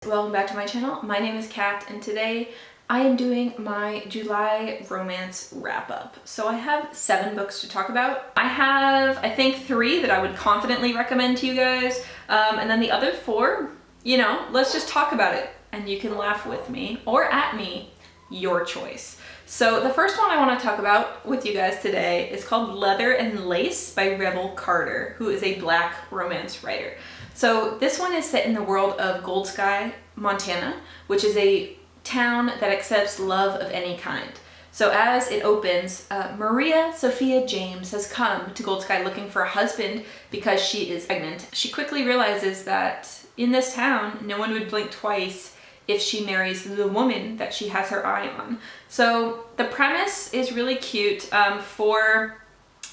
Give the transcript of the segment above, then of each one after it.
Welcome back to my channel. My name is Kat and today I am doing my July romance wrap up. So I have 7 books to talk about. I have, I think, 3 that I would confidently recommend to you guys. And then the other 4, you know, let's just talk about it and you can laugh with me or at me, your choice. So the first one I want to talk about with you guys today is called Leather and Lace by Rebel Carter, who is a Black romance writer. So this one is set in the world of Gold Sky, Montana, which is a town that accepts love of any kind. So as it opens, Maria Sophia James has come to Gold Sky looking for a husband because she is pregnant. She quickly realizes that in this town, no one would blink twice if she marries the woman that she has her eye on. So the premise is really cute. For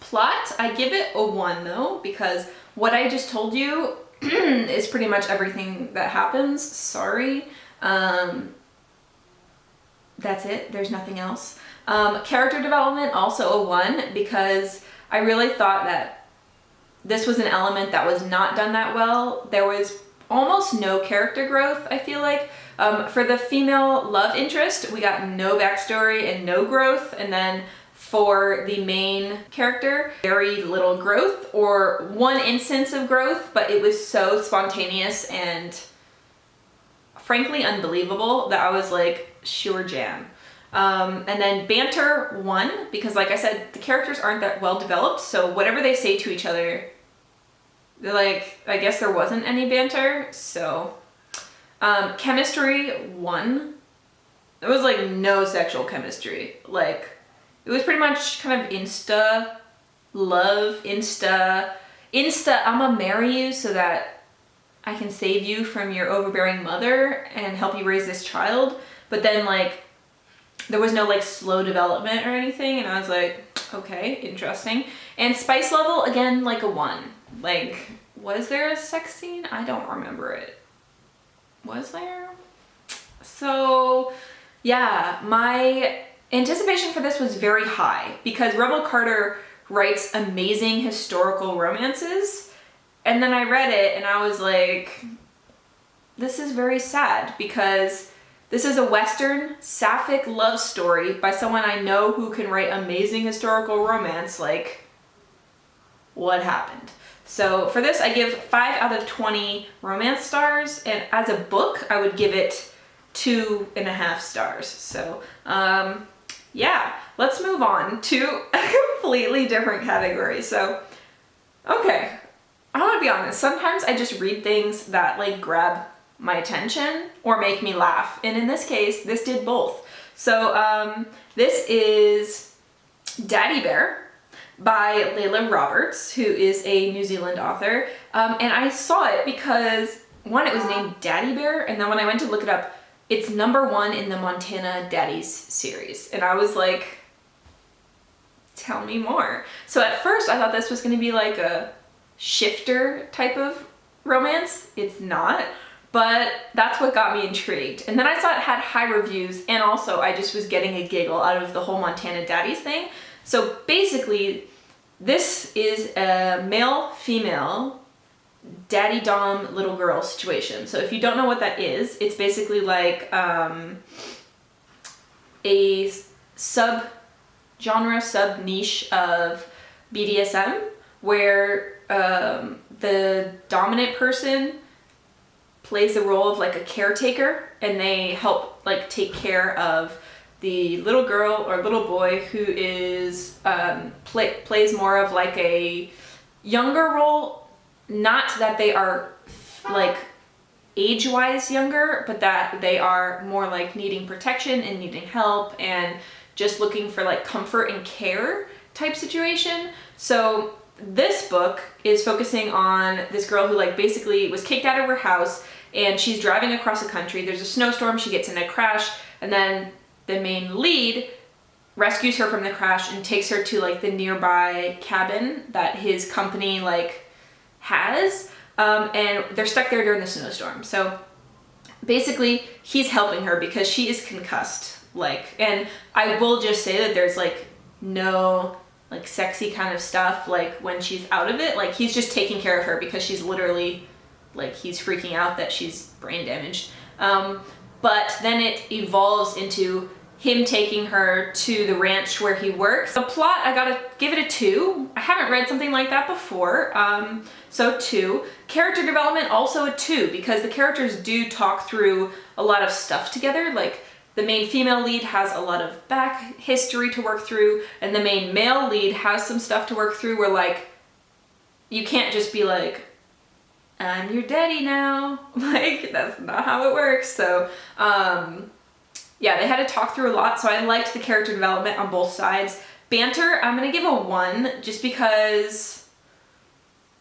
plot, I give it a 1 though, because what I just told you is pretty much everything that happens. Sorry. That's it. There's nothing else. Character development, also a 1, because I really thought that this was an element that was not done that well. There was almost no character growth, I feel like. For the female love interest, we got no backstory and no growth, and then for the main character, very little growth, or 1 instance of growth, but it was so spontaneous and frankly unbelievable that I was like, sure jam. And then banter 1, because like I said, the characters aren't that well developed, so whatever they say to each other, they're like, I guess there wasn't any banter, so. Chemistry 1, there was like no sexual chemistry, like, it was pretty much kind of Insta love, Insta, I'ma marry you so that I can save you from your overbearing mother and help you raise this child. But then like, there was no like slow development or anything. And I was like, okay, interesting. And spice level, again, like a 1. Like, was there a sex scene? I don't remember it. Was there? So yeah, my anticipation for this was very high because Rebel Carter writes amazing historical romances, and then I read it and I was like, this is very sad because this is a Western sapphic love story by someone I know who can write amazing historical romance. Like, what happened? So for this, I give 5 out of 20 romance stars, and as a book, I would give it 2.5 stars. So yeah, let's move on to a completely different category. So, okay, I'm gonna be honest, sometimes I just read things that like grab my attention or make me laugh. And in this case, this did both. So this is Daddy Bear by Laylah Roberts, who is a New Zealand author. And I saw it because, 1, it was named Daddy Bear, and then when I went to look it up, it's #1 in the Montana Daddies series. And I was like, tell me more. So at first I thought this was gonna be like a shifter type of romance. It's not, but that's what got me intrigued. And then I saw it had high reviews, and also I just was getting a giggle out of the whole Montana Daddies thing. So basically, this is a male-female daddy dom little girl situation. So if you don't know what that is, it's basically like a sub-genre, sub-niche of BDSM where the dominant person plays the role of like a caretaker, and they help like take care of the little girl or little boy who is plays more of like a younger role. Not that they are like age-wise younger, but that they are more like needing protection and needing help and just looking for like comfort and care type situation. So this book is focusing on this girl who like basically was kicked out of her house, and she's driving across the country. There's a snowstorm, she gets in a crash, and then the main lead rescues her from the crash and takes her to like the nearby cabin that his company like has, and they're stuck there during the snowstorm. So basically he's helping her because she is concussed, like, and I will just say that there's like no like sexy kind of stuff like when she's out of it. Like, he's just taking care of her because she's literally like, he's freaking out that she's brain damaged. But then it evolves into him taking her to the ranch where he works. The plot, I gotta give it a 2. I haven't read something like that before, so 2. Character development, also a 2, because the characters do talk through a lot of stuff together. Like, the main female lead has a lot of back history to work through, and the main male lead has some stuff to work through where, like, you can't just be like, I'm your daddy now. Like, that's not how it works. So, yeah, they had to talk through a lot, so I liked the character development on both sides. Banter, I'm gonna give a 1, just because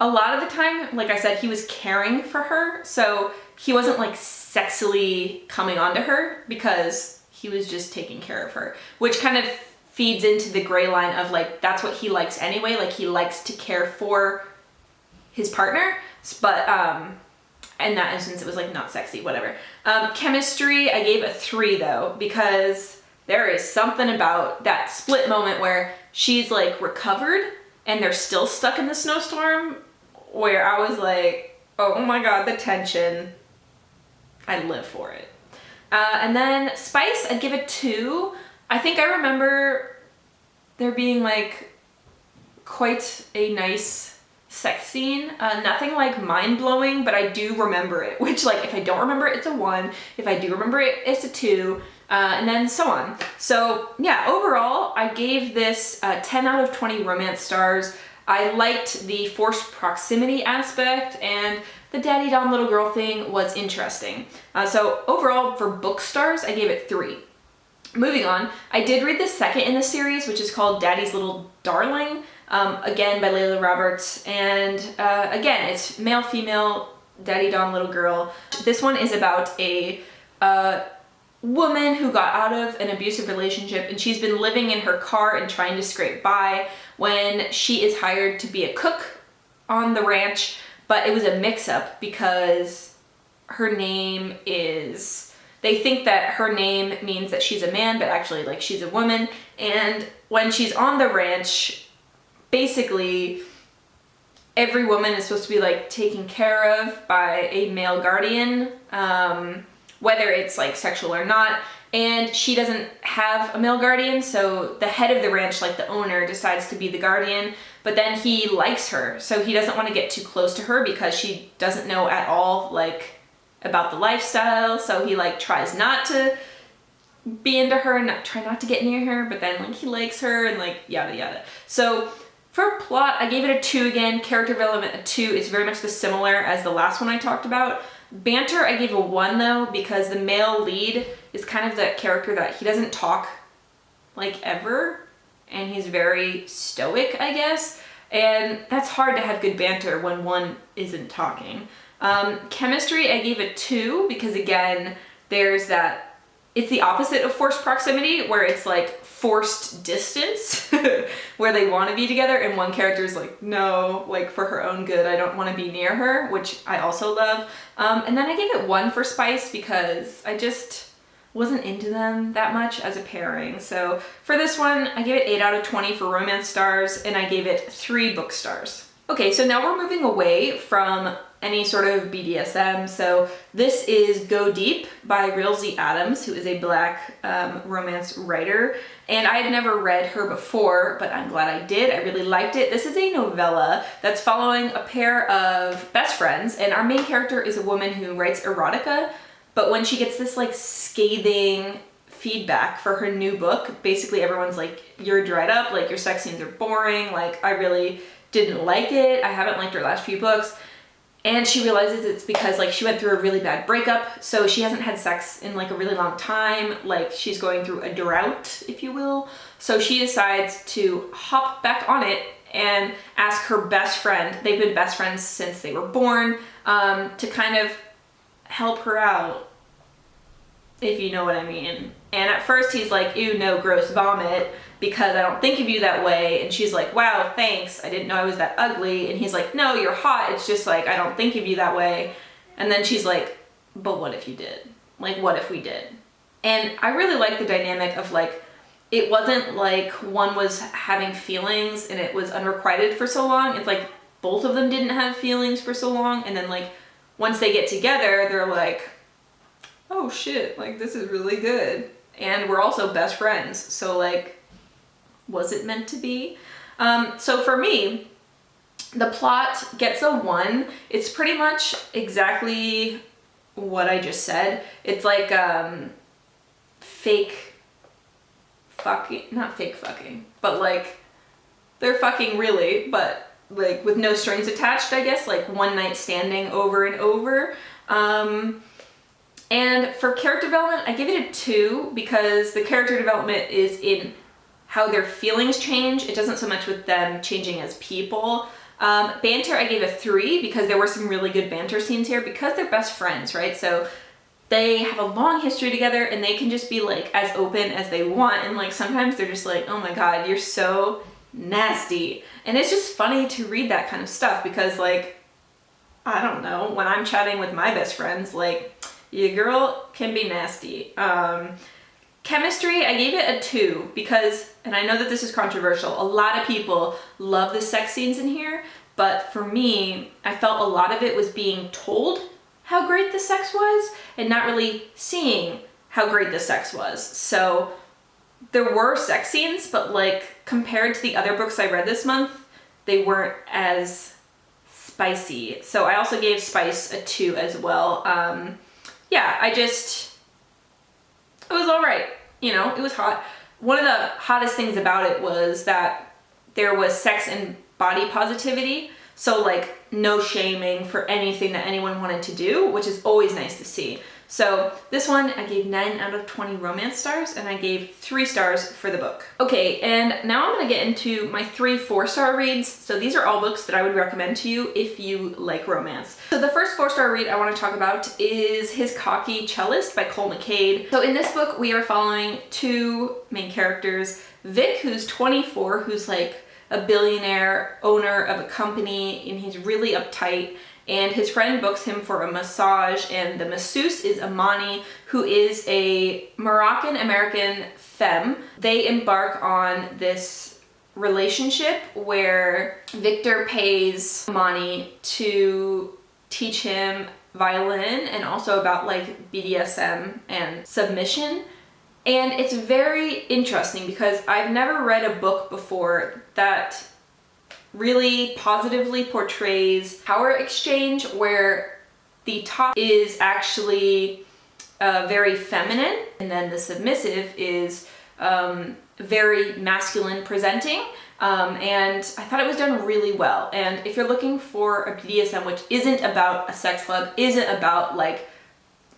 a lot of the time, like I said, he was caring for her, so he wasn't like sexily coming onto her because he was just taking care of her, which kind of feeds into the gray line of like, that's what he likes anyway, like he likes to care for his partner, but in that instance, it was like not sexy, whatever. Chemistry, I gave a 3 though, because there is something about that split moment where she's like recovered and they're still stuck in the snowstorm, where I was like, oh my God, the tension. I live for it. And then Spice, I'd give it 2. I think I remember there being like quite a nice sex scene, nothing like mind-blowing, but I do remember it, which like if I don't remember it, it's a 1, if I do remember it, it's a 2, and then so on. So yeah, overall I gave this 10 out of 20 romance stars. I liked the forced proximity aspect, and the daddy dom little girl thing was interesting. So overall for book stars, I gave it 3. Moving on, I did read the second in the series, which is called Daddy's Little Darling, again by Laylah Roberts, and again, it's male, female, daddy dom little girl. This one is about a woman who got out of an abusive relationship, and she's been living in her car and trying to scrape by when she is hired to be a cook on the ranch, but it was a mix-up because her name is, they think that her name means that she's a man, but actually like she's a woman, and when she's on the ranch, basically every woman is supposed to be like taken care of by a male guardian, whether it's like sexual or not, and she doesn't have a male guardian, so the head of the ranch, like the owner, decides to be the guardian, but then he likes her, so he doesn't want to get too close to her because she doesn't know at all like about the lifestyle, so he like tries not to be into her and try not to get near her, but then like he likes her and like yada yada. So for plot, I gave it a 2 again, character development a 2. It's very much the similar as the last one I talked about. Banter, I gave a 1 though, because the male lead is kind of that character that he doesn't talk like ever, and he's very stoic, I guess, and that's hard to have good banter when one isn't talking. Chemistry, I gave it 2, because again, there's that, it's the opposite of forced proximity, where it's like forced distance, where they want to be together, and one character is like, no, like for her own good, I don't want to be near her, which I also love. And then I gave it 1 for Spice, because I just wasn't into them that much as a pairing. So for this one, I gave it 8 out of 20 for romance stars, and I gave it 3 book stars. Okay, so now we're moving away from any sort of BDSM. So this is Go Deep by Rilzy Adams, who is a Black romance writer. And I had never read her before, but I'm glad I did. I really liked it. This is a novella that's following a pair of best friends, and our main character is a woman who writes erotica, but when she gets this like scathing feedback for her new book, basically everyone's like, you're dried up, like your sex scenes are boring, like I really didn't like it, I haven't liked her last few books. And she realizes it's because like she went through a really bad breakup, so she hasn't had sex in like a really long time, like she's going through a drought, if you will. So she decides to hop back on it and ask her best friend, they've been best friends since they were born, to kind of help her out, if you know what I mean. And at first he's like, ew, no, gross vomit, because I don't think of you that way. And she's like, wow, thanks, I didn't know I was that ugly. And he's like, no, you're hot, it's just like I don't think of you that way. And then she's like, but what if you did? Like, what if we did? And I really like the dynamic of like, it wasn't like one was having feelings and it was unrequited for so long. It's like both of them didn't have feelings for so long, and then like once they get together, they're like, oh shit, like this is really good. And we're also best friends. So like, was it meant to be? So for me, the plot gets a 1. It's pretty much exactly what I just said. It's like fake fucking, not fake fucking, but like they're fucking really, but like with no strings attached, I guess, like one night standing over and over. And for character development, I give it a 2 because the character development is in how their feelings change. It doesn't so much with them changing as people. Banter, I gave a 3 because there were some really good banter scenes here because they're best friends, right? So they have a long history together and they can just be like as open as they want. And like sometimes they're just like, oh my God, you're so nasty. And it's just funny to read that kind of stuff because like, I don't know, when I'm chatting with my best friends, like your girl can be nasty. Chemistry, I gave it a 2 because, and I know that this is controversial, a lot of people love the sex scenes in here, but for me, I felt a lot of it was being told how great the sex was and not really seeing how great the sex was. So there were sex scenes, but like compared to the other books I read this month, they weren't as spicy. So I also gave Spice a 2 as well. Yeah, it was all right. You know, it was hot. One of the hottest things about it was that there was sex and body positivity. So like no shaming for anything that anyone wanted to do, which is always nice to see. So this one I gave 9 out of 20 romance stars and I gave 3 stars for the book. Okay, and now I'm gonna get into my 3 4-star reads. So these are all books that I would recommend to you if you like romance. So the first 4-star read I wanna talk about is His Cocky Cellist by McCade. So in this book, we are following 2 main characters. Vic, who's 24, who's like a billionaire owner of a company and he's really uptight. And his friend books him for a massage, and the masseuse is Amani, who is a Moroccan-American femme. They embark on this relationship where Victor pays Amani to teach him violin and also about like BDSM and submission. And it's very interesting because I've never read a book before that really positively portrays power exchange where the top is actually very feminine and then the submissive is very masculine presenting. And I thought it was done really well. And if you're looking for a BDSM which isn't about a sex club, isn't about like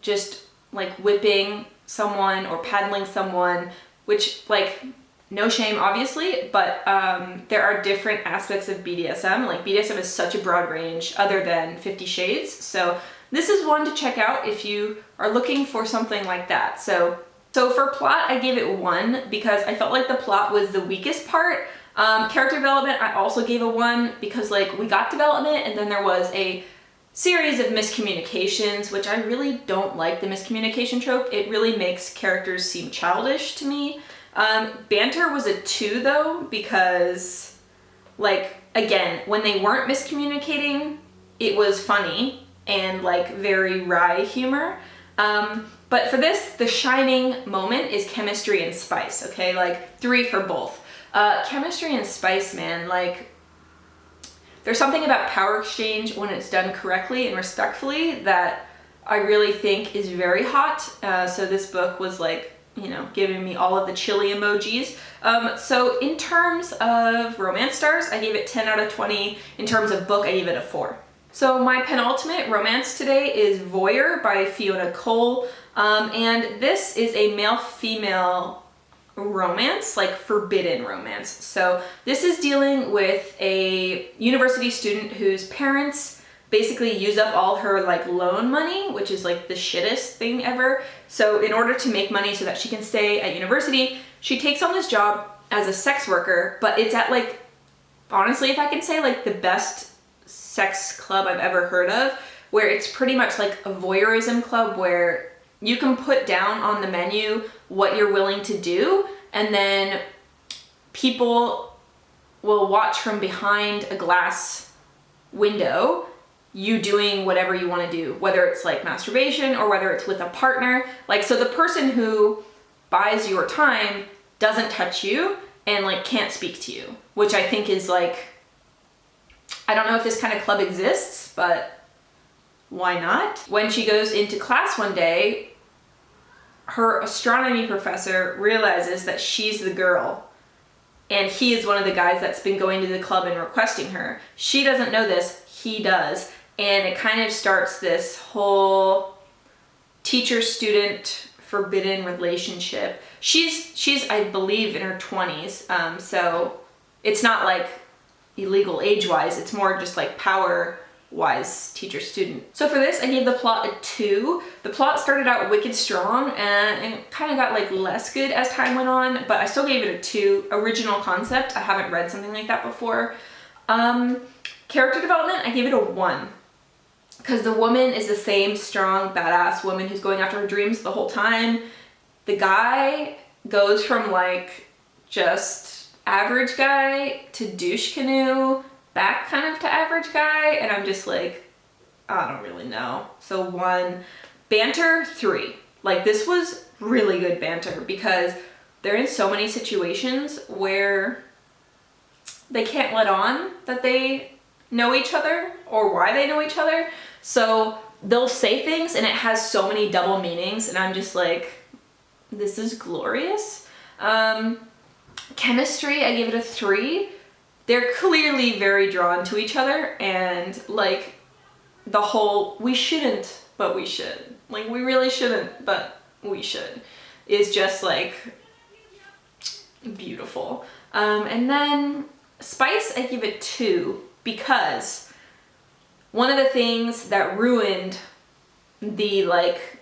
just like whipping someone or paddling someone, which like no shame, obviously, but there are different aspects of BDSM. Like BDSM is such a broad range other than 50 Shades. So this is one to check out if you are looking for something like that. So for plot, I gave it 1 because I felt like the plot was the weakest part. Character development, I also gave a 1 because like we got development and then there was a series of miscommunications, which I really don't like the miscommunication trope. It really makes characters seem childish to me. Banter was a 2 though, because like, again, when they weren't miscommunicating, it was funny and like very wry humor. But for this, the shining moment is chemistry and spice, okay? Like 3 for both. Chemistry and spice, man, like there's something about power exchange when it's done correctly and respectfully that I really think is very hot. So this book was like, you know, giving me all of the chili emojis. So in terms of romance stars, I gave it 10 out of 20. In terms of book, I gave it a 4. So my penultimate romance today is Voyeur by Fiona Cole. And this is a male-female romance, like forbidden romance. So this is dealing with a university student whose parents basically use up all her like loan money, which is like the shittest thing ever. So in order to make money so that she can stay at university, she takes on this job as a sex worker, but it's at like, honestly, if I can say, like the best sex club I've ever heard of, where it's pretty much like a voyeurism club where you can put down on the menu what you're willing to do, and then people will watch from behind a glass window you doing whatever you want to do, whether it's like masturbation or whether it's with a partner. Like, so the person who buys your time doesn't touch you and like can't speak to you, which I think is like, I don't know if this kind of club exists, but why not? When she goes into class one day, her astronomy professor realizes that she's the girl and he is one of the guys that's been going to the club and requesting her. She doesn't know this, he does. And it kind of starts this whole teacher-student forbidden relationship. She's I believe in her 20s, so it's not like illegal age-wise, it's more just like power-wise teacher-student. So for this, I gave the plot a 2. The plot started out wicked strong and it kind of got like less good as time went on, but I still gave it a 2. Original concept, I haven't read something like that before. Character development, I gave it a 1. Because the woman is the same strong, badass woman who's going after her dreams the whole time. The guy goes from like just average guy to douche canoe, back kind of to average guy, and I'm just like, I don't really know. So 1. Banter, 3. Like, this was really good banter because they're in so many situations where they can't let on that they know each other or why they know each other. So they'll say things and it has so many double meanings and I'm just like, this is glorious. Chemistry, I give it a 3. They're clearly very drawn to each other and like the whole we shouldn't but we should, like we really shouldn't but we should, is just like beautiful. And then spice, I give it 2 because one of the things that ruined the like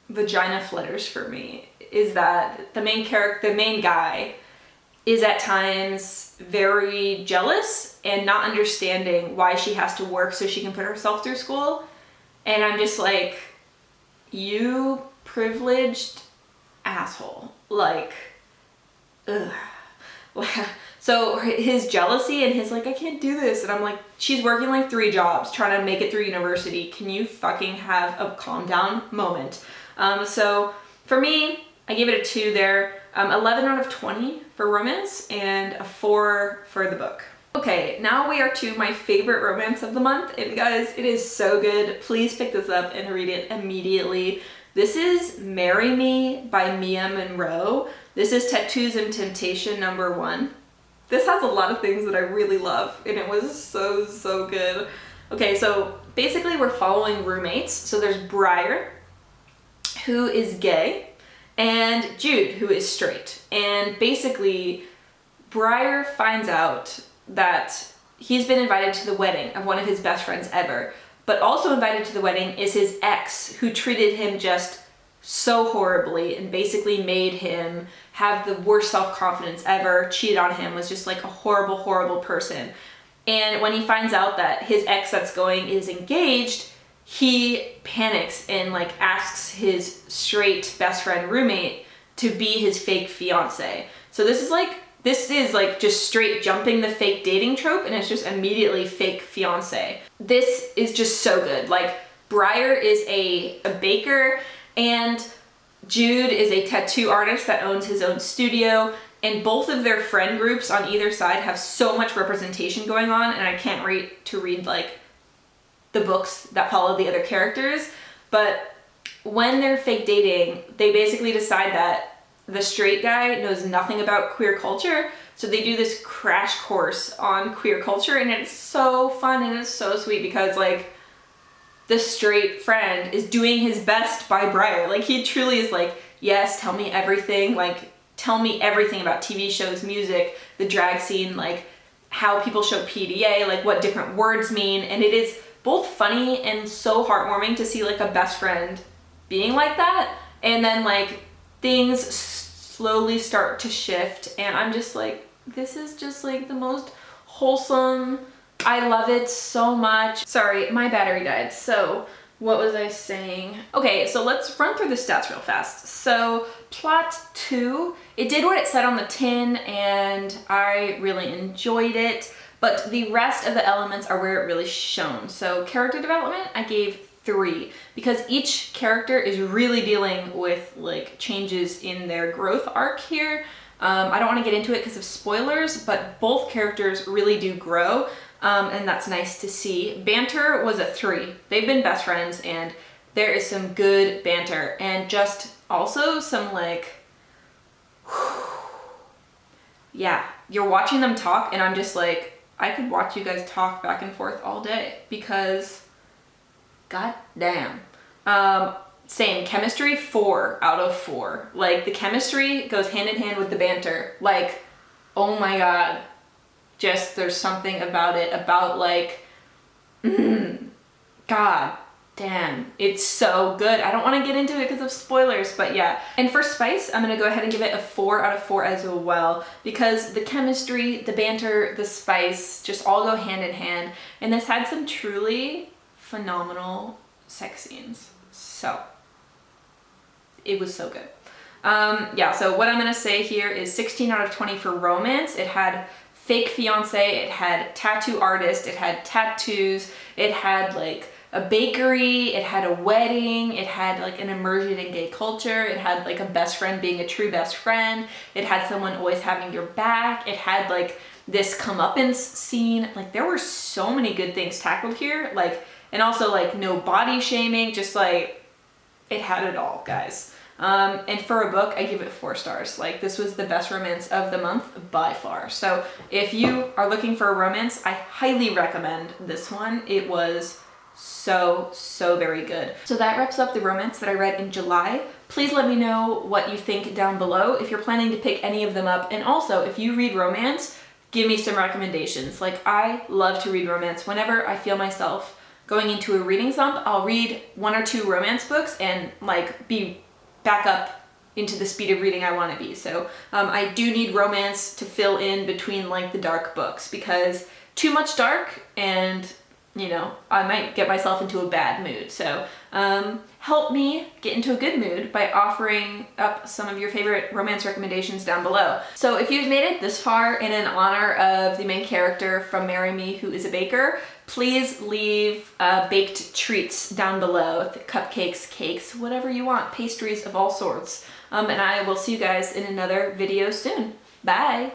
vagina flutters for me is that the main guy is at times very jealous and not understanding why she has to work so she can put herself through school. And I'm just like, you privileged asshole. Like, ugh. So his jealousy and his like, I can't do this. And I'm like, she's working like 3 jobs trying to make it through university. Can you fucking have a calm down moment? So for me, I gave it a 2 there. 11 out of 20 for romance and a 4 for the book. Okay, now we are to my favorite romance of the month. And guys, it is so good. Please pick this up and read it immediately. This is Marry Me by Mia Monroe. This is Tattoos and Temptation #1. This has a lot of things that I really love and it was so good. Okay, so basically we're following roommates. So there's Briar, who is gay, and Jude, who is straight. And basically Briar finds out that he's been invited to the wedding of one of his best friends ever, but also invited to the wedding is his ex, who treated him just so horribly and basically made him have the worst self-confidence ever, cheated on him, was just like a horrible person. And when he finds out that his ex that's going is engaged, he panics and like asks his straight best friend roommate to be his fake fiance. So this is like just straight jumping the fake dating trope and it's just immediately fake fiance. This is just so good. Like, Briar is a baker and Jude is a tattoo artist that owns his own studio, and both of their friend groups on either side have so much representation going on, and I can't wait to read like the books that follow the other characters. But when they're fake dating, they basically decide that the straight guy knows nothing about queer culture, so they do this crash course on queer culture, and it's so fun and it's so sweet because like the straight friend is doing his best by Briar. Like, he truly is like, yes, tell me everything. Like, tell me everything about TV shows, music, the drag scene, like how people show PDA, like what different words mean. And it is both funny and so heartwarming to see like a best friend being like that. And then like things slowly start to shift. And I'm just like, this is just like the most wholesome. I love it so much. Sorry, my battery died. So what was I saying? Okay, so let's run through the stats real fast. So plot 2, it did what it said on the tin and I really enjoyed it. but the rest of the elements are where it really shone. So character development, I gave 3 because each character is really dealing with like changes in their growth arc here. I don't want to get into it because of spoilers, but both characters really do grow, and that's nice to see. Banter was a 3. They've been best friends and there is some good banter and just also some like, yeah, you're watching them talk and I'm just like, I could watch you guys talk back and forth all day because god damn. Same chemistry, 4 out of 4. Like the chemistry goes hand in hand with the banter. Like, oh my god. Just there's something about it, about like, god damn, it's so good. I don't want to get into it because of spoilers, but yeah. And for spice, I'm gonna go ahead and give it a 4 out of 4 as well, because the chemistry, the banter, the spice just all go hand in hand. And this had some truly phenomenal sex scenes. So it was so good. Yeah, so what I'm gonna say here is 16 out of 20 for romance. It had fake fiance, it had tattoo artist, it had tattoos, it had like a bakery, it had a wedding, it had like an immersion in gay culture, it had like a best friend being a true best friend, it had someone always having your back, it had like this comeuppance scene. Like there were so many good things tackled here, like, and also like no body shaming, just like it had it all, guys. And for a book, I give it 4 stars. Like this was the best romance of the month by far. So if you are looking for a romance, I highly recommend this one. It was so very good. So that wraps up the romance that I read in July. Please let me know what you think down below if you're planning to pick any of them up. And also, if you read romance, give me some recommendations. Like I love to read romance. Whenever I feel myself going into a reading slump, I'll read 1 or 2 romance books and like be back up into the speed of reading I want to be. So I do need romance to fill in between like the dark books, because too much dark and you know, I might get myself into a bad mood. So help me get into a good mood by offering up some of your favorite romance recommendations down below. So if you've made it this far in honor of the main character from Marry Me, who is a baker, please leave baked treats down below, cupcakes, cakes, whatever you want, pastries of all sorts. And I will see you guys in another video soon. Bye!